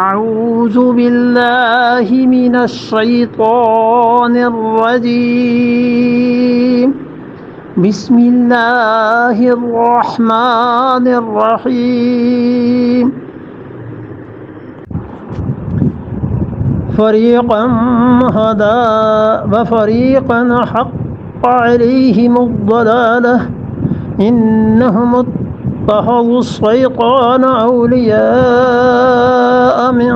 أعوذ بالله من الشيطان الرجيم بسم الله الرحمن الرحيم فريقا هدى وفريقا حق عليهم الضلالة إنهم اتخذوا الشيطان أولياء من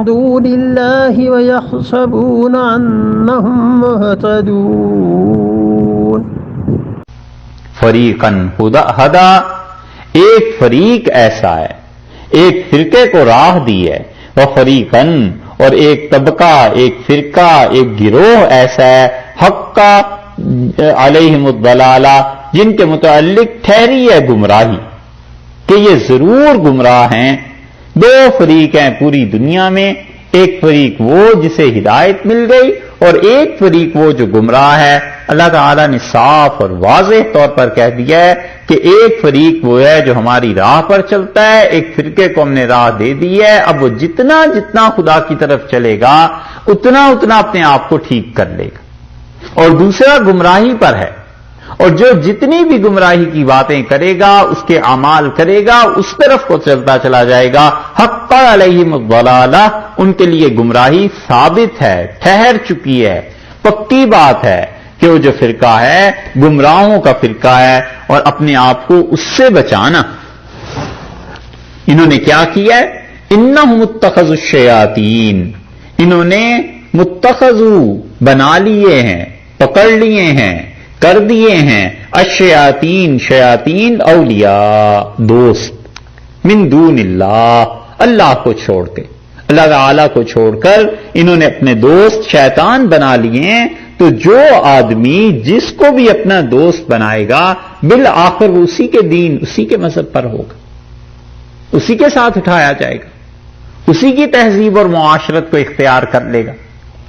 دون الله ويحسبون أنهم مهتدون فریقاً ہدا، ایک فریق ایسا ہے، ایک فرقے کو راہ دی ہے، وہ فریقاً، اور ایک طبقہ، ایک فرقہ، ایک گروہ ایسا ہے، حق علیہم الضلالہ، جن کے متعلق ٹھہری ہے گمراہی، کہ یہ ضرور گمراہ ہیں۔ دو فریق ہیں پوری دنیا میں، ایک فریق وہ جسے ہدایت مل گئی، اور ایک فریق وہ جو گمراہ ہے۔ اللہ تعالیٰ نے صاف اور واضح طور پر کہہ دیا ہے کہ ایک فریق وہ ہے جو ہماری راہ پر چلتا ہے، ایک فرقے کو ہم نے راہ دے دی ہے، اب وہ جتنا جتنا خدا کی طرف چلے گا اتنا اتنا اپنے آپ کو ٹھیک کر لے گا، اور دوسرا گمراہی پر ہے، اور جو جتنی بھی گمراہی کی باتیں کرے گا، اس کے اعمال کرے گا، اس طرف کو چلتا چلا جائے گا۔ حق علیہم الضلالہ، ان کے لیے گمراہی ثابت ہے، ٹھہر چکی ہے، پکی بات ہے کہ وہ جو فرقہ ہے گمراہوں کا فرقہ ہے، اور اپنے آپ کو اس سے بچانا۔ انہوں نے کیا کیا ہے؟ انہم اتخذوا الشیاطین، انہوں نے متخذو بنا لیے ہیں، پکڑ لیے ہیں، کر دیے ہیں، الشیاطین، شیاطین، اولیاء، دوست، من دون اللہ، اللہ کو چھوڑ کے، اللہ تعالیٰ کو چھوڑ کر انہوں نے اپنے دوست شیطان بنا لیے ہیں۔ تو جو آدمی جس کو بھی اپنا دوست بنائے گا بالآخر وہ اسی کے دین، اسی کے مذہب پر ہوگا، اسی کے ساتھ اٹھایا جائے گا، اسی کی تہذیب اور معاشرت کو اختیار کر لے گا۔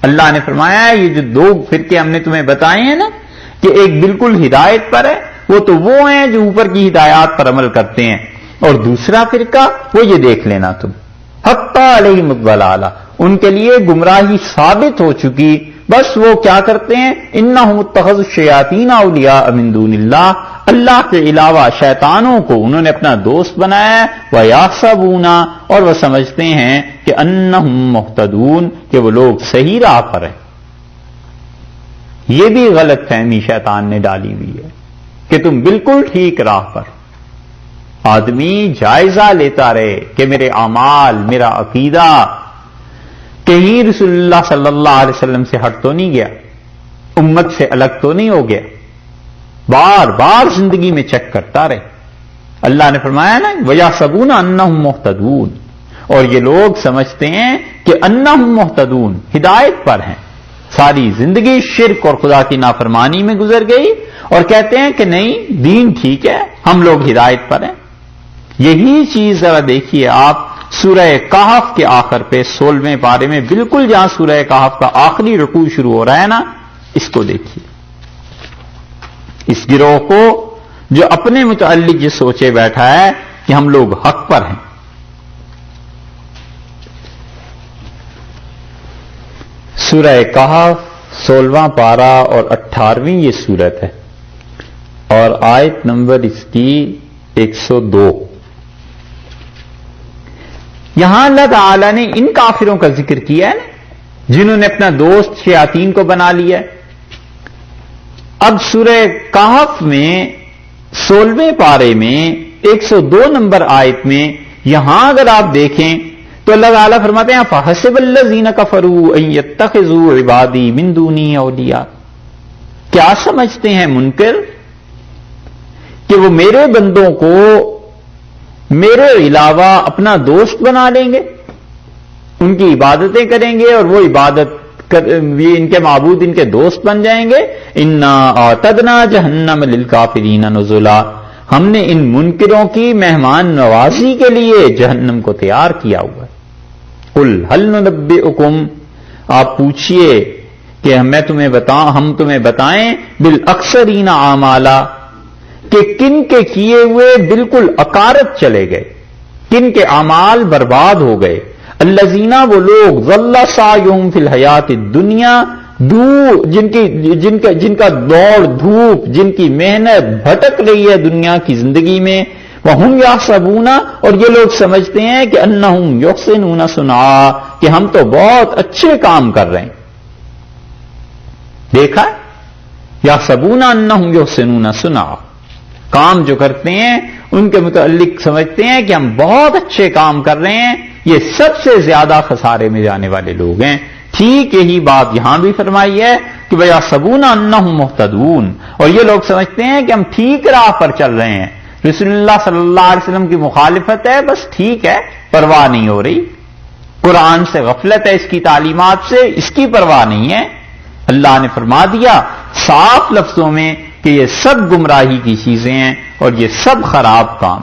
اللہ نے فرمایا ہے یہ جو دو فرقے ہم نے تمہیں بتائے ہیں نا، کہ ایک بالکل ہدایت پر ہے، وہ تو وہ ہیں جو اوپر کی ہدایات پر عمل کرتے ہیں، اور دوسرا فرقہ وہ یہ دیکھ لینا تم، حق علیہم الضلالہ، ان کے لیے گمراہی ثابت ہو چکی، بس وہ کیا کرتے ہیں؟ انہم اتخذوا الشیاطین اولیاء من دون اللہ، اللہ کے علاوہ شیطانوں کو انہوں نے اپنا دوست بنایا ہے، وَيَحْسَبُونَ، اور وہ سمجھتے ہیں کہ انہم مہتدون، کہ وہ لوگ صحیح راہ پر ہیں۔ یہ بھی غلط فہمی شیطان نے ڈالی ہوئی ہے کہ تم بالکل ٹھیک راہ پر۔ آدمی جائزہ لیتا رہے کہ میرے اعمال، میرا عقیدہ کہیں رسول اللہ صلی اللہ علیہ وسلم سے ہٹ تو نہیں گیا، امت سے الگ تو نہیں ہو گیا، بار بار زندگی میں چیک کرتا رہے۔ اللہ نے فرمایا نا وَيَحْسَبُونَ أَنَّهُمْ مُهْتَدُونَ، اور یہ لوگ سمجھتے ہیں کہ أَنَّهُمْ مُهْتَدُونَ، ہدایت پر ہیں، ساری زندگی شرک اور خدا کی نافرمانی میں گزر گئی، اور کہتے ہیں کہ نہیں دین ٹھیک ہے، ہم لوگ ہدایت پر ہیں۔ یہی چیز ذرا دیکھیے آپ سورہ کہف کے آخر پہ 16ویں پارے میں، بالکل جہاں سورہ کہف کا آخری رکوع شروع ہو رہا ہے نا، اس کو دیکھیے، اس گروہ کو جو اپنے متعلق یہ سوچے بیٹھا ہے کہ ہم لوگ حق پر ہیں۔ سورہ کہف 16واں پارہ اور 18ویں یہ سورت ہے، اور آیت نمبر اس کی 102۔ یہاں اللہ تعالی نے ان کافروں کا ذکر کیا ہے نا جنہوں نے اپنا دوست شیاطین کو بنا لیا ہے۔ اب سورہ کہف میں 16ویں پارے میں 102 نمبر آیت میں یہاں اگر آپ دیکھیں تو اللہ تعالیٰ فرماتے ہیں فَحَسِبَ الَّذِينَ كَفَرُوا أَن يَتَّخِذُوا عِبَادِي مِن دُونِي أَوْلِيَاءَ، کیا سمجھتے ہیں منکر کہ وہ میرے بندوں کو میرے علاوہ اپنا دوست بنا لیں گے، ان کی عبادتیں کریں گے، اور وہ عبادت ان کے معبود ان کے دوست بن جائیں گے۔ اِنَّا أَعْتَدْنَا جَهَنَّمَ لِلْكَافِرِينَ نُزُلًا، ہم نے ان منکروں کی مہمان نوازی کے لیے جہنم کو تیار کیا ہوا ہے۔ قُلْ هَلْ نُنَبِّئُكُمْ، آپ پوچھئے کہ ہم تمہیں بتائیں بالأخسرین اعمالا، کہ کن کے کیے ہوئے بالکل اکارت چلے گئے، کن کے اعمال برباد ہو گئے، الذین وہ لوگ ضل سعیہم فی الحیات الدنیا جن کا دوڑ دھوپ جن کی محنت بھٹک رہی ہے دنیا کی زندگی میں، وَهُمْ يَحْسَبُونَ اور یہ لوگ سمجھتے ہیں کہ أَنَّهُمْ يُحْسِنُونَ صُنْعًا کہ ہم تو بہت اچھے کام کر رہے ہیں. دیکھا يَحْسَبُونَ أَنَّهُمْ يُحْسِنُونَ صُنْعًا کام جو کرتے ہیں ان کے متعلق سمجھتے ہیں کہ ہم بہت اچھے کام کر رہے ہیں، یہ سب سے زیادہ خسارے میں جانے والے لوگ ہیں. ٹھیک یہی بات یہاں بھی فرمائی ہے کہ وَيَحْسَبُونَ أَنَّهُمْ مُهْتَدُونَ اور یہ لوگ سمجھتے ہیں کہ ہم ٹھیک راہ پر چل رہے ہیں. رسول اللہ صلی اللہ علیہ وسلم کی مخالفت ہے، بس ٹھیک ہے، پرواہ نہیں ہو رہی. قرآن سے غفلت ہے، اس کی تعلیمات سے اس کی پرواہ نہیں ہے. اللہ نے فرما دیا صاف لفظوں میں کہ یہ سب گمراہی کی چیزیں ہیں اور یہ سب خراب کام.